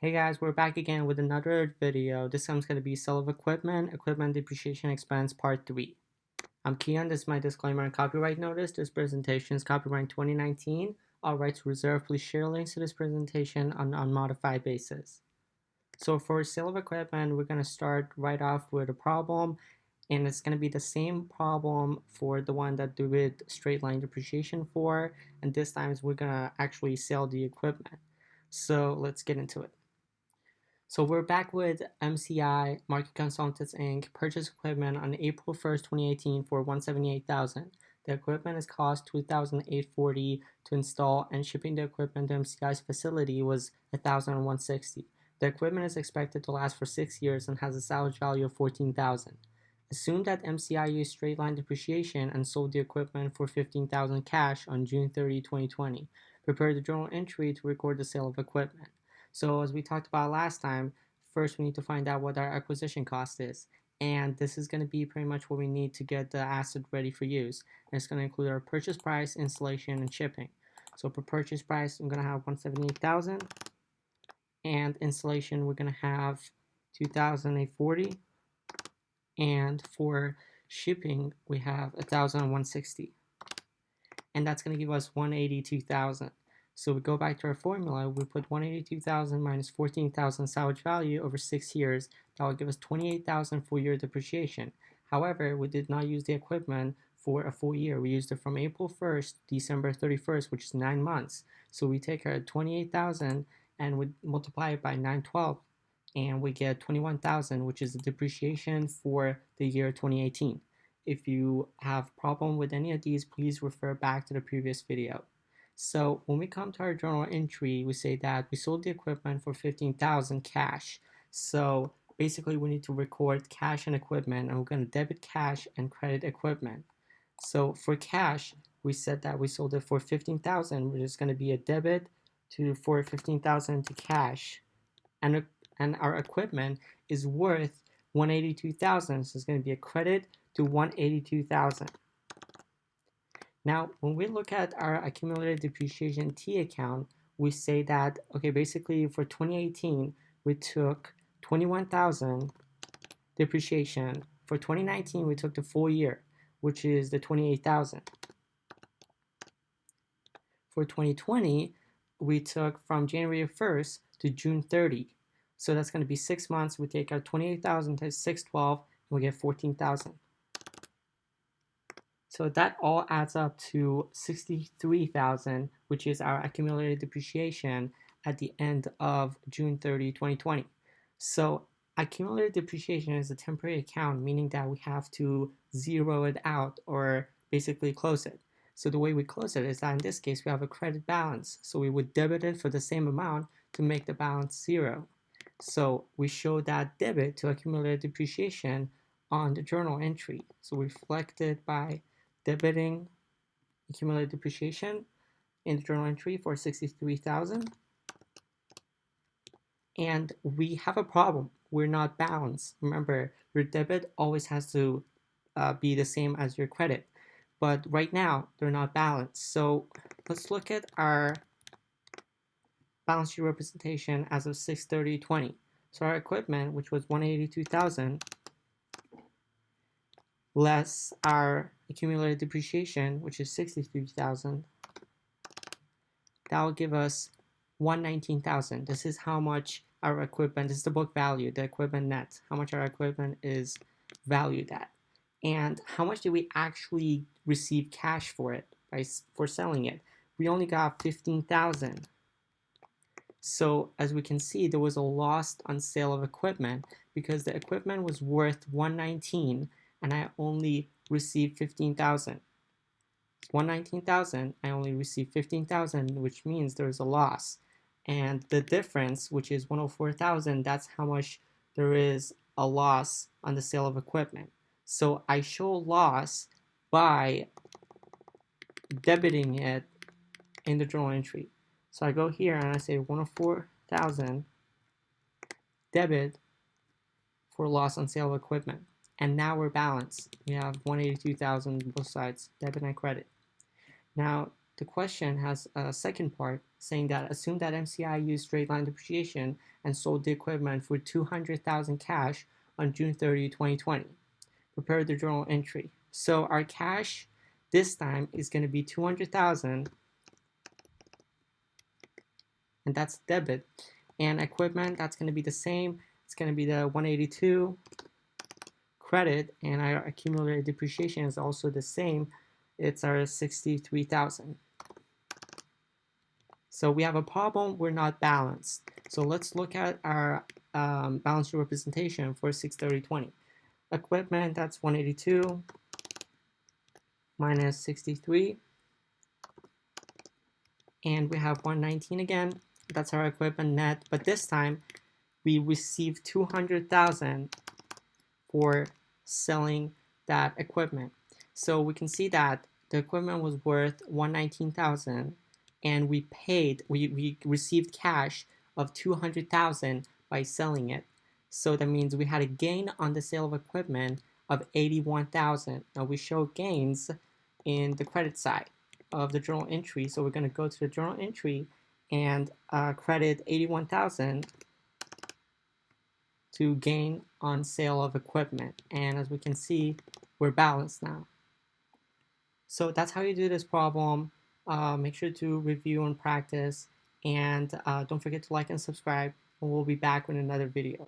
Hey guys, we're back again with another video. This time's going to be sale of equipment, equipment depreciation expense part 3. I'm Kian, this is my disclaimer and copyright notice. This presentation is copyright 2019. All rights reserved. Please share links to this presentation on an unmodified basis. So for sale of equipment, we're going to start right off with a problem, and it's going to be the same problem for the one that we did straight line depreciation for, and this time we're going to actually sell the equipment. So let's get into it. So we're back with MCI Market Consultants Inc. Purchase equipment on April 1st, 2018 for $178,000. The equipment is cost $2,840 to install, and shipping the equipment to MCI's facility was $1,160. The equipment is expected to last for 6 years and has a salvage value of $14,000. Assume that MCI used straight line depreciation and sold the equipment for $15,000 cash on June 30, 2020. Prepare the journal entry to record the sale of equipment. So as we talked about last time, first we need to find out what our acquisition cost is. And this is going to be pretty much what we need to get the asset ready for use. And it's going to include our purchase price, installation, and shipping. So for purchase price, I'm going to have $178,000. And installation, we're going to have $2,840. And for shipping, we have $1,160. And that's going to give us $182,000. So we go back to our formula, we put 182,000 minus 14,000 salvage value over 6 years. That will give us 28,000 full year depreciation. However, we did not use the equipment for a full year. We used it from April 1st, December 31st, which is 9 months. So we take our 28,000 and we multiply it by 912, and we get 21,000, which is the depreciation for the year 2018. If you have problem with any of these, please refer back to the previous video. So when we come to our journal entry, we say that we sold the equipment for $15,000 cash. So basically we need to record cash and equipment, and we're going to debit cash and credit equipment. So for cash, we said that we sold it for $15,000, which is going to be a debit for $15,000 to cash, and our equipment is worth $182,000, so it's going to be a credit to $182,000. Now, when we look at our accumulated depreciation T account, we say that, okay, basically for 2018, we took 21,000 depreciation. For 2019, we took the full year, which is the 28,000. For 2020, we took from January 1st to June 30. So that's going to be 6 months. We take our 28,000 to 612, and we get 14,000. So that all adds up to 63,000, which is our accumulated depreciation at the end of June 30, 2020. So accumulated depreciation is a temporary account, meaning that we have to zero it out or basically close it. So the way we close it is that in this case we have a credit balance. So we would debit it for the same amount to make the balance zero. So we show that debit to accumulated depreciation on the journal entry. So we reflect it by debiting accumulated depreciation in the journal entry for 63,000. And we have a problem. We're not balanced. Remember, your debit always has to be the same as your credit. But right now, they're not balanced. So let's look at our balance sheet representation as of 6/30/20. So our equipment, which was 182,000, less our accumulated depreciation, which is 63,000, that will give us 119,000. This is how much our equipment, this is the book value, the equipment net, how much our equipment is valued at. And how much did we actually receive cash for it, for selling it? We only got 15,000. So as we can see, there was a loss on sale of equipment because the equipment was worth 119 and I only received 15,000. 119,000, I only received 15,000, which means there's a loss. And the difference, which is 104,000, that's how much there is a loss on the sale of equipment. So I show loss by debiting it in the journal entry. So I go here and I say 104,000 debit for loss on sale of equipment. And now we're balanced. We have 182,000 both sides, debit and credit. Now, The question has a second part saying that assume that MCI used straight line depreciation and sold the equipment for $200,000 cash on June 30, 2020. Prepare the journal entry. So our cash this time is going to be $200,000, and that's debit. And equipment, that's going to be the same. It's going to be the 182 credit, and our accumulated depreciation is also the same. It's our 63,000. So we have a problem, we're not balanced. So let's look at our balance sheet representation for 63020. Equipment, that's 182 minus 63. And we have 119 again. That's our equipment net. But this time, we received 200,000 for selling that equipment. So we can see that the equipment was worth 119,000, and we received cash of 200,000 by selling it. So that means we had a gain on the sale of equipment of 81,000. Now we show gains in the credit side of the journal entry. So we're going to go to the journal entry and credit 81,000 to gain on sale of equipment. And as we can see, we're balanced now. So that's how you do this problem. Make sure to review and practice, and don't forget to like and subscribe, and we'll be back with another video.